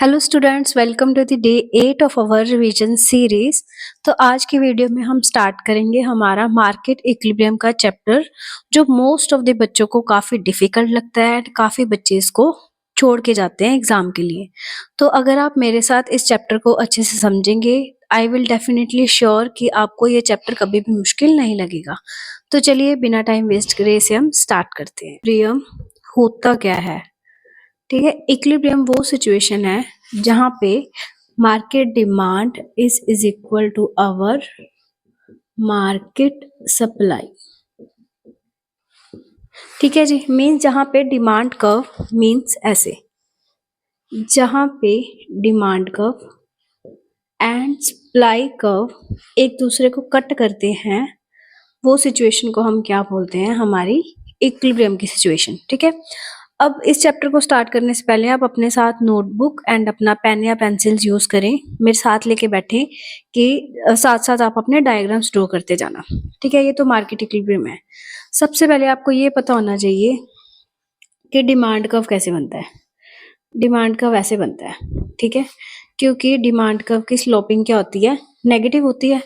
Hello students, welcome to the day 8 of our revision series. तो आज की video में हम स्टार्ट करेंगे हमारा मार्केट इक्विलिब्रियम का चैप्टर, जो मोस्ट ऑफ द बच्चों को काफ़ी डिफिकल्ट लगता है। काफ़ी बच्चे इसको छोड़ के जाते हैं एग्जाम के लिए। तो अगर आप मेरे साथ इस चैप्टर को अच्छे से समझेंगे, आई विल डेफिनेटली श्योर कि आपको ये चैप्टर कभी भी मुश्किल नहीं लगेगा। तो चलिए बिना टाइम वेस्ट करे इसे हम स्टार्ट करते हैं। इक्विलिब्रियम होता क्या है? ठीक है, इक्विलिब्रियम वो सिचुएशन है जहां पे market demand is equal to our market supply. ठीक है जी, मीन्स जहां पे डिमांड कर्व मीन्स ऐसे, जहां पे demand curve and supply curve एक दूसरे को कट करते हैं, वो सिचुएशन को हम क्या बोलते हैं? हमारी इक्विलिब्रियम की सिचुएशन। ठीक है, अब इस चैप्टर को स्टार्ट करने से पहले आप अपने साथ नोटबुक एंड अपना पेन या पेंसिल्स यूज करें, मेरे साथ लेके बैठे कि साथ साथ आप अपने डायग्राम्स ड्रॉ करते जाना। ठीक है, ये तो मार्केट इक्विलिब्रियम है। सबसे पहले आपको ये पता होना चाहिए कि डिमांड कर्व कैसे बनता है। डिमांड कर्व ऐसे बनता है, ठीक है, क्योंकि डिमांड कर्व की स्लोपिंग क्या होती है? नेगेटिव होती है।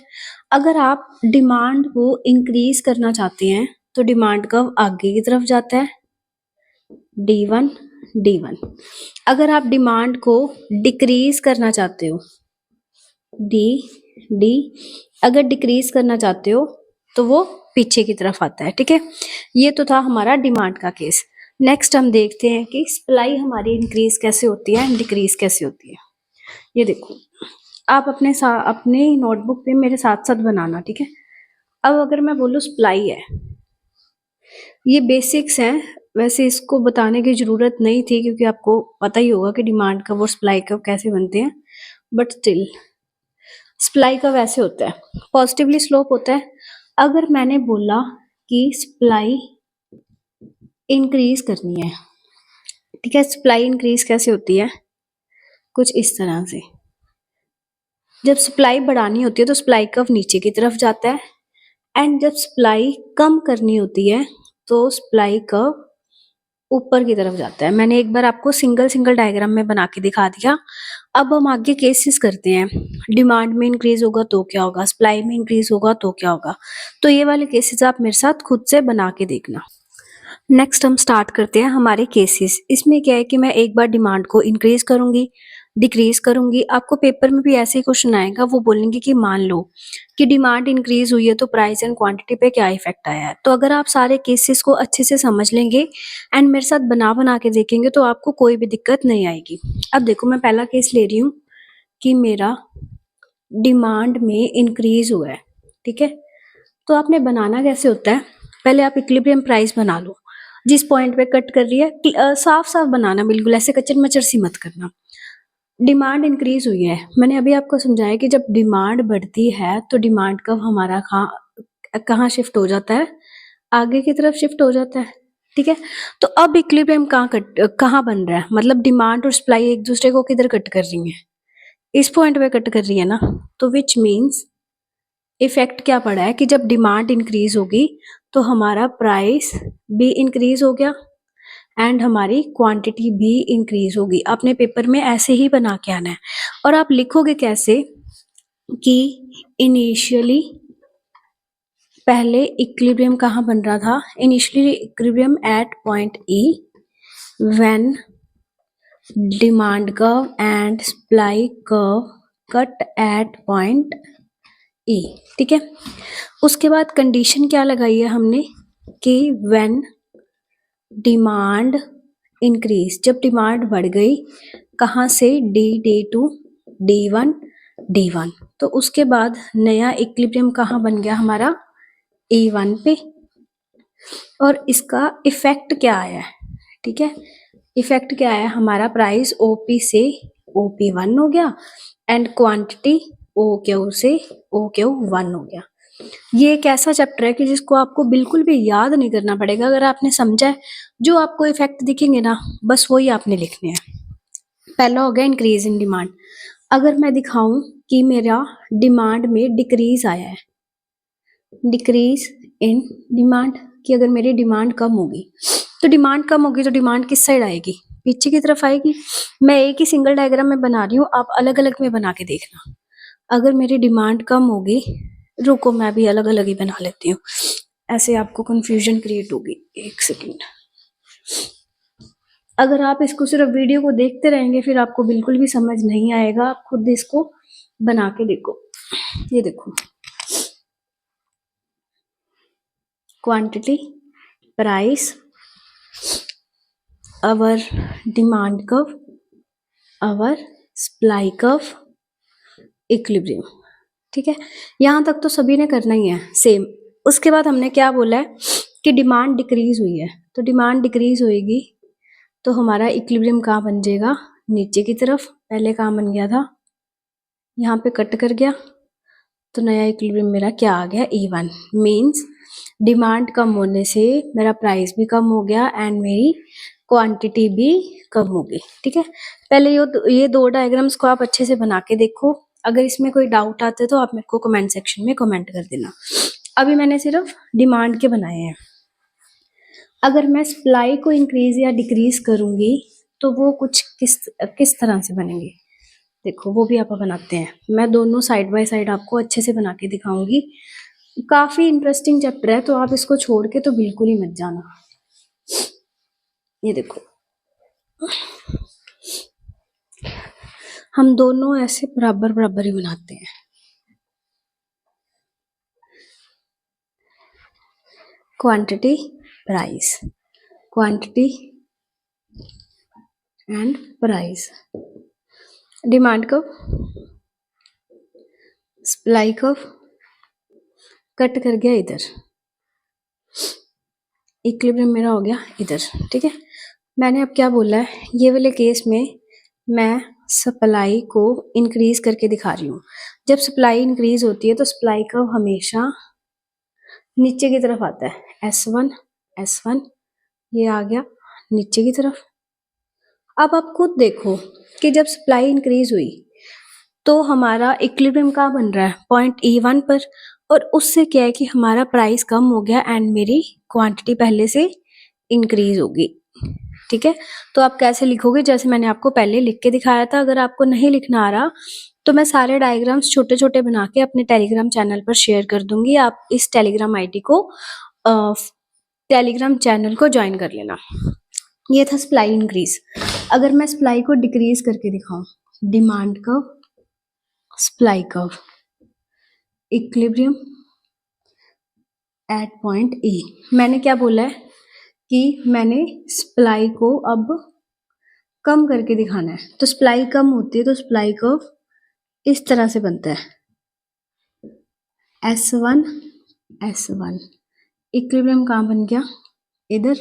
अगर आप डिमांड को इंक्रीज करना चाहते हैं तो डिमांड कर्व आगे की तरफ जाता है, D1 D1। अगर आप डिमांड को डिक्रीज करना चाहते हो, D अगर डिक्रीज करना चाहते हो तो वो पीछे की तरफ आता है। ठीक है, ये तो था हमारा डिमांड का केस। नेक्स्ट हम देखते हैं कि सप्लाई हमारी इंक्रीज कैसे होती है एंड डिक्रीज कैसे होती है। ये देखो, आप अपने नोटबुक पे मेरे साथ साथ बनाना। ठीक है, अब अगर मैं बोलूँ सप्लाई है, ये बेसिक्स हैं, वैसे इसको बताने की ज़रूरत नहीं थी क्योंकि आपको पता ही होगा कि डिमांड कर्व और सप्लाई कर्व कैसे बनते हैं। बट स्टिल सप्लाई कर्व ऐसे होता है, पॉजिटिवली स्लोप होता है। अगर मैंने बोला कि सप्लाई इंक्रीज करनी है, ठीक है, सप्लाई इंक्रीज कैसे होती है? कुछ इस तरह से। जब सप्लाई बढ़ानी होती है तो सप्लाई कर्व नीचे की तरफ जाता है, एंड जब सप्लाई कम करनी होती है तो सप्लाई कर्व ऊपर की तरफ जाता है। मैंने एक बार आपको सिंगल सिंगल डायग्राम में बना के दिखा दिया। अब हम आगे केसेस करते हैं। डिमांड में इंक्रीज होगा तो क्या होगा, सप्लाई में इंक्रीज होगा तो क्या होगा। तो ये वाले केसेस आप मेरे साथ खुद से बना के देखना। नेक्स्ट हम स्टार्ट करते हैं हमारे केसेस। इसमें क्या है कि मैं एक बार डिमांड को इंक्रीज करूंगी, डिक्रीज करूंगी। आपको पेपर में भी ऐसे ही क्वेश्चन आएगा, वो बोलेंगे कि मान लो कि डिमांड इंक्रीज हुई है तो प्राइस एंड क्वांटिटी पे क्या इफेक्ट आया है। तो अगर आप सारे केसेस को अच्छे से समझ लेंगे एंड मेरे साथ बना बना के देखेंगे तो आपको कोई भी दिक्कत नहीं आएगी। अब देखो, मैं पहला केस ले रही हूँ कि मेरा डिमांड में इंक्रीज हुआ है। ठीक है, तो आपने बनाना कैसे होता है? पहले आप इक्विलिब्रियम प्राइस बना लो, जिस पॉइंट पे कट कर रही है साफ साफ बनाना, बिल्कुल ऐसे कचर मचर सी मत करना। डिमांड इंक्रीज हुई है, मैंने अभी आपको समझाया कि जब डिमांड बढ़ती है तो डिमांड कब हमारा कहाँ शिफ्ट हो जाता है? आगे की तरफ शिफ्ट हो जाता है। ठीक है, तो अब इक्विलिब्रियम कहाँ बन रहा है? मतलब डिमांड और सप्लाई एक दूसरे को किधर कट कर रही है? इस पॉइंट पे कट कर रही है ना। तो विच मीन्स इफेक्ट क्या पड़ा है कि जब डिमांड इंक्रीज होगी तो हमारा प्राइस भी इंक्रीज हो गया एंड हमारी क्वांटिटी भी इंक्रीज होगी। आपने पेपर में ऐसे ही बना के आना है। और आप लिखोगे कैसे कि इनिशियली पहले इक्विलिब्रियम कहाँ बन रहा था? Initially equilibrium at point E when demand curve and supply curve cut at point E. ठीक है, उसके बाद कंडीशन क्या लगाई है हमने कि व्हेन डिमांड इंक्रीज, जब डिमांड बढ़ गई कहाँ से? D2 D1 तो उसके बाद नया इक्विलिब्रियम कहाँ बन गया हमारा? E1 पे। और इसका इफेक्ट क्या आया है? ठीक है, इफेक्ट क्या आया? हमारा प्राइस OP से OP1 हो गया एंड क्वांटिटी OQ से OQ1 हो गया। ये एक ऐसा चैप्टर है कि जिसको आपको बिल्कुल भी याद नहीं करना पड़ेगा। अगर आपने समझा है, जो आपको इफेक्ट दिखेंगे ना, बस वही आपने लिखने हैं। पहला हो गया इंक्रीज इन डिमांड। अगर मैं दिखाऊं कि मेरा डिमांड में डिक्रीज आया है, डिक्रीज इन डिमांड, कि अगर मेरी डिमांड कम होगी तो डिमांड कम होगी तो डिमांड किस साइड आएगी? पीछे की तरफ आएगी। मैं एक ही सिंगल डायग्राम में बना रही हूँ, आप अलग अलग में बना के देखना। अगर मेरी डिमांड कम होगी, रुको मैं भी अलग अलग ही बना लेती हूँ, ऐसे आपको कंफ्यूजन क्रिएट होगी। एक सेकेंड। अगर आप इसको सिर्फ वीडियो को देखते रहेंगे फिर आपको बिल्कुल भी समझ नहीं आएगा। आप खुद इसको बना के देखो। ये देखो, quantity, price, our demand curve, our supply curve, equilibrium. ठीक है, यहाँ तक तो सभी ने करना ही है सेम। उसके बाद हमने क्या बोला है कि डिमांड डिक्रीज हुई है, तो डिमांड डिक्रीज होएगी तो हमारा इक्विलिब्रियम कहाँ बन जाएगा, नीचे की तरफ। पहले कहाँ बन गया था, यहाँ पे कट कर गया, तो नया इक्विलिब्रियम मेरा क्या आ गया, E1। मीन्स डिमांड कम होने से मेरा प्राइस भी कम हो गया एंड मेरी क्वांटिटी भी कम हो गई। ठीक है, पहले ये दो डायग्राम्स को आप अच्छे से बना के देखो। अगर इसमें कोई डाउट आते तो आप मेरे को कमेंट सेक्शन में कमेंट कर देना। अभी मैंने सिर्फ डिमांड के बनाए हैं। अगर मैं सप्लाई को इंक्रीज या डिक्रीज करूंगी तो वो कुछ किस तरह से बनेंगे, देखो वो भी आप बनाते हैं। मैं दोनों साइड बाय साइड आपको अच्छे से बना के दिखाऊंगी। काफी इंटरेस्टिंग चैप्टर है, तो आप इसको छोड़ के तो बिल्कुल ही मत जाना। ये देखो, हम दोनों ऐसे बराबर बराबर ही बनाते हैं। Quantity, price, quantity and price, demand curve, supply curve, cut कर गया इधर, इक्विलिब्रियम मेरा हो गया इधर। ठीक है, मैंने अब क्या बोला है, ये वाले केस में मैं सप्लाई को इंक्रीज करके दिखा रही हूँ। जब सप्लाई इंक्रीज होती है तो सप्लाई कर्व हमेशा नीचे की तरफ आता है, S1 S1, ये आ गया नीचे की तरफ। अब आप खुद देखो कि जब सप्लाई इंक्रीज हुई तो हमारा इक्विलिब्रियम कहाँ बन रहा है, पॉइंट E1 पर, और उससे क्या है कि हमारा प्राइस कम हो गया एंड मेरी क्वांटिटी पहले से इंक्रीज होगी। ठीक है, तो आप कैसे लिखोगे, जैसे मैंने आपको पहले लिख के दिखाया था। अगर आपको नहीं लिखना आ रहा तो मैं सारे डायग्राम्स छोटे छोटे बना के अपने टेलीग्राम चैनल पर शेयर कर दूंगी। आप इस टेलीग्राम आईडी को टेलीग्राम चैनल को ज्वाइन कर लेना। ये था सप्लाई इंक्रीज। अगर मैं सप्लाई को डिक्रीज करके दिखाऊं, demand curve, supply curve, equilibrium at point E। मैंने क्या बोला है कि मैंने सप्लाई को अब कम करके दिखाना है। तो सप्लाई कम होती है तो सप्लाई कर्व इस तरह से बनता है, S1 S1। इक्विलिब्रियम कहाँ बन गया, इधर।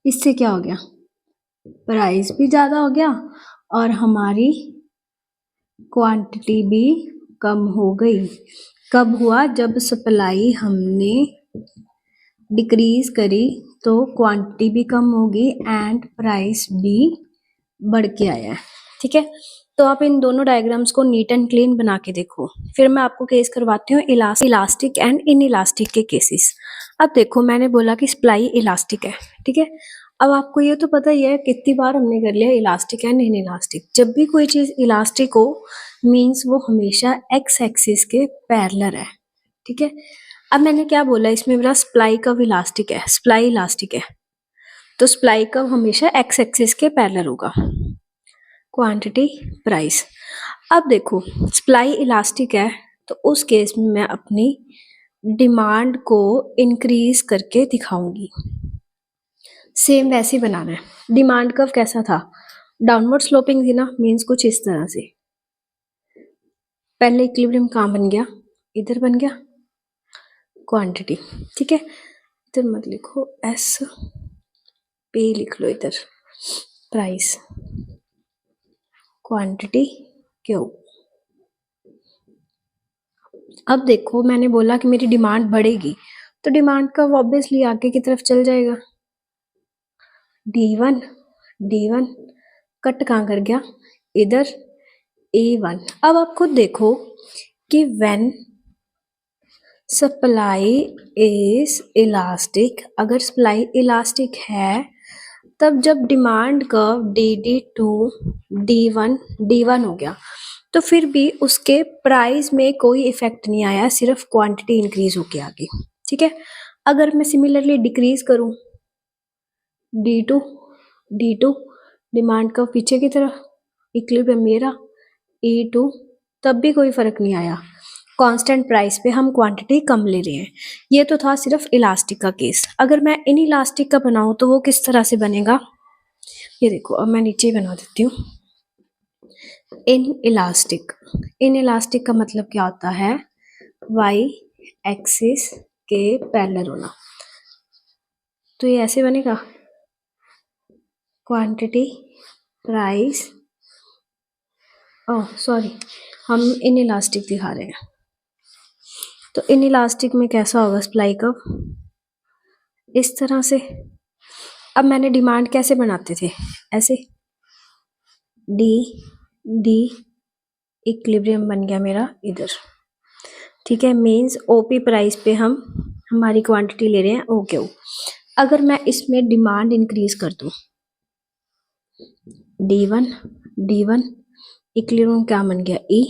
इससे क्या हो गया, प्राइस भी ज़्यादा हो गया और हमारी क्वांटिटी भी कम हो गई। कब हुआ, जब सप्लाई हमने डिक्रीज करी तो क्वांटिटी भी कम होगी एंड प्राइस भी बढ़ के आया है। ठीक है, तो आप इन दोनों डायग्राम्स को नीट एंड क्लीन बना के देखो। फिर मैं आपको केस करवाती हूँ इलास्टिक एंड इन इलास्टिक के केसेस। अब देखो, मैंने बोला कि सप्लाई इलास्टिक है। ठीक है, अब आपको ये तो पता ही है कितनी बार हमने कर लिया इलास्टिक एंड इन इलास्टिक। जब भी कोई चीज इलास्टिक हो मीन्स वो हमेशा एक्स एक्सिस के पैरेलल है। ठीक है, अब मैंने क्या बोला, इसमें मेरा सप्लाई कर्व इलास्टिक है, सप्लाई इलास्टिक है, तो सप्लाई कर्व हमेशा एक्स एक्सिस के पैरेलल होगा। Quantity, price. अब देखो, सप्लाई इलास्टिक है तो उस केस में मैं अपनी डिमांड को इंक्रीज करके दिखाऊंगी। सेम वैसे ही बनाना है। डिमांड कर्व कैसा था, डाउनवर्ड स्लोपिंग थी ना, मीन्स कुछ इस तरह से। पहले इक्विलिब्रियम कहाँ बन गया, इधर बन गया, क्वांटिटी। ठीक है, इधर मत लिखो, S P लिख लो इधर, प्राइस, क्वांटिटी, क्यू। अब देखो, मैंने बोला कि मेरी डिमांड बढ़ेगी तो डिमांड का ऑब्वियसली आगे की तरफ चल जाएगा, D1 D1, कट कहाँ कर गया, इधर, A1। अब आप खुद देखो कि व्हेन सप्लाई इज इलास्टिक, अगर सप्लाई इलास्टिक है तब जब डिमांड कर्व DD2 D1 हो गया तो फिर भी उसके प्राइस में कोई इफेक्ट नहीं आया, सिर्फ क्वांटिटी इंक्रीज होके आ गई। ठीक है, अगर मैं सिमिलरली डिक्रीज करूं D2 डिमांड कर्व पीछे की तरफ, इक्विलिब्रियम मेरा E2, तब भी कोई फर्क नहीं आया, कांस्टेंट प्राइस पे हम क्वांटिटी कम ले रहे हैं। ये तो था सिर्फ इलास्टिक का केस। अगर मैं इन इलास्टिक का बनाऊं तो वो किस तरह से बनेगा, ये देखो, अब मैं नीचे ही बना देती हूँ। इन इलास्टिक का मतलब क्या होता है, वाई एक्सिस के पैरेलल होना। तो ये ऐसे बनेगा, क्वांटिटी प्राइस, ओह सॉरी, हम इन इलास्टिक दिखा रहे हैं। तो इन इलास्टिक में कैसा होगा सप्लाई कर्व, इस तरह से। अब मैंने डिमांड कैसे बनाते थे, ऐसे डी इक्विलिब्रियम बन गया मेरा इधर। ठीक है, मीन्स ओपी प्राइस पे हम हमारी क्वांटिटी ले रहे हैं OQ। अगर मैं इसमें डिमांड इंक्रीज कर दूं, D1 इक्विलिब्रियम क्या बन गया E,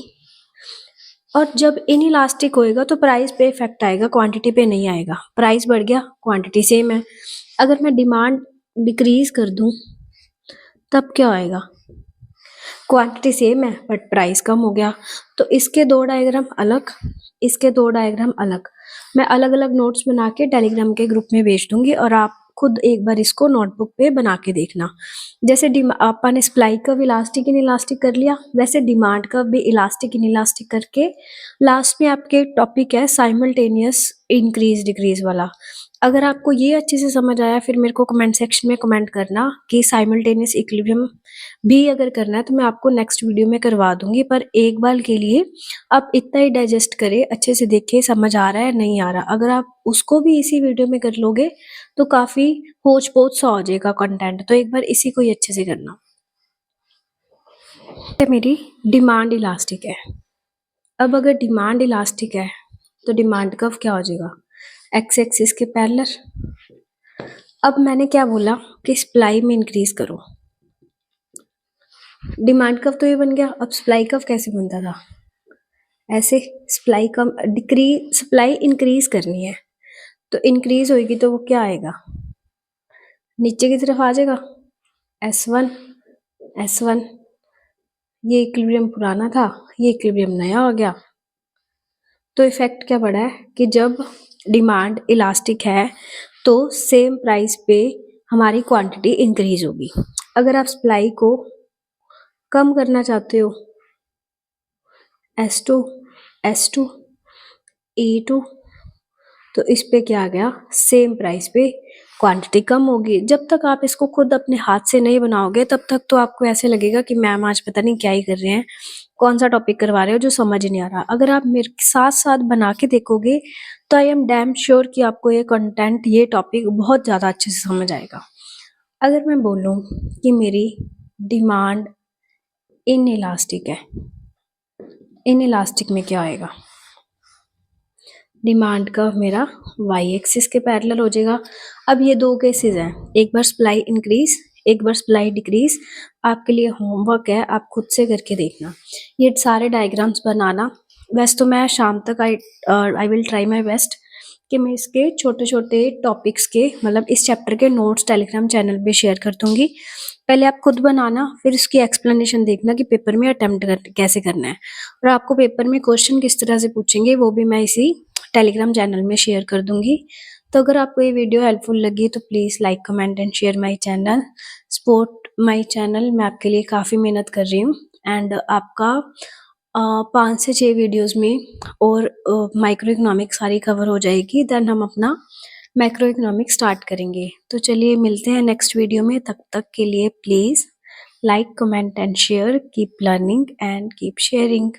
और जब इनइलास्टिक होएगा तो प्राइस पे इफेक्ट आएगा, क्वांटिटी पे नहीं आएगा। प्राइस बढ़ गया, क्वांटिटी सेम है। अगर मैं डिमांड डिक्रीज कर दूं तब क्या आएगा, क्वांटिटी सेम है बट प्राइस कम हो गया। तो इसके दो डायग्राम अलग, इसके दो डायग्राम अलग। मैं अलग अलग नोट्स बना के टेलीग्राम के ग्रुप में भेज दूंगी और आप खुद एक बार इसको नोटबुक पे बना के देखना। जैसे आपा ने सप्लाई का भी इलास्टिक इन इलास्टिक कर लिया, वैसे डिमांड का भी इलास्टिक इन इलास्टिक करके लास्ट में आपके टॉपिक है साइमल्टेनियस इंक्रीज डिक्रीज वाला। अगर आपको ये अच्छे से समझ आया फिर मेरे को कमेंट सेक्शन में कमेंट करना कि साइमल्टेनियस इक्विलिब्रियम भी अगर करना है तो मैं आपको नेक्स्ट वीडियो में करवा दूंगी। पर एक बार के लिए आप इतना ही डाइजेस्ट करें, अच्छे से देखें समझ आ रहा है नहीं आ रहा। अगर आप उसको भी इसी वीडियो में कर लोगे तो काफी होच पोच सा हो जाएगा कंटेंट। तो एक बार इसी को ही अच्छे से करना। मेरी डिमांड इलास्टिक है। अब अगर डिमांड इलास्टिक है तो डिमांड कर्व क्या हो जाएगा, एक्स एक्सिस के पैरेलल। अब मैंने क्या बोला कि सप्लाई में इंक्रीज करो, डिमांड कर्व तो ये बन गया। अब सप्लाई कर्व कैसे बनता था, ऐसे सप्लाई कम डिक्रीज, सप्लाई इंक्रीज करनी है तो इंक्रीज होगी तो वो क्या आएगा, नीचे की तरफ आ जाएगा, S1 ये इक्विलिब्रियम पुराना था, ये इक्विलिब्रियम नया हो गया। तो इफेक्ट क्या पड़ा है कि जब डिमांड इलास्टिक है तो सेम प्राइस पे हमारी क्वांटिटी इंक्रीज होगी। अगर आप सप्लाई को कम करना चाहते हो, S2 E2, तो इस पे क्या आ गया, सेम प्राइस पे क्वांटिटी कम होगी। जब तक आप इसको खुद अपने हाथ से नहीं बनाओगे तब तक तो आपको ऐसे लगेगा कि मैम आज पता नहीं क्या ही कर रहे हैं, कौन सा टॉपिक करवा रहे हो जो समझ नहीं आ रहा। अगर आप मेरे साथ साथ बना के देखोगे तो आई एम डैम श्योर कि आपको ये कंटेंट, ये टॉपिक बहुत ज़्यादा अच्छे से समझ आएगा। अगर मैं बोलूँ कि मेरी डिमांड इन इलास्टिक है, इन इलास्टिक में क्या आएगा, डिमांड का मेरा वाई एक्सिस के पैरेलल हो जाएगा। अब ये दो केसेस हैं, एक बार सप्लाई इंक्रीज, एक बार सप्लाई डिक्रीज। आपके लिए होमवर्क है, आप खुद से करके देखना। ये सारे डायग्राम्स बनाना, वैसे तो मैं शाम तक I will try my best कि मैं इसके छोटे छोटे टॉपिक्स के, मतलब इस चैप्टर के नोट्स टेलीग्राम चैनल पे शेयर कर दूंगी। पहले आप खुद बनाना, फिर उसकी एक्सप्लेनेशन देखना कि पेपर में अटेम्प्ट कैसे करना है, और आपको पेपर में क्वेश्चन किस तरह से पूछेंगे वो भी मैं इसी टेलीग्राम चैनल में शेयर कर दूंगी। तो अगर आपको ये वीडियो हेल्पफुल लगी तो please like comment and share my channel, support my channel. मैं आपके लिए काफ़ी मेहनत कर रही हूँ एंड आपका 5 से 6 वीडियोस में और माइक्रो इकोनॉमिक सारी कवर हो जाएगी, देन हम अपना मैक्रो इकोनॉमिक स्टार्ट करेंगे। तो चलिए मिलते हैं नेक्स्ट वीडियो में, तब तक के लिए please like comment and share, keep learning and keep sharing.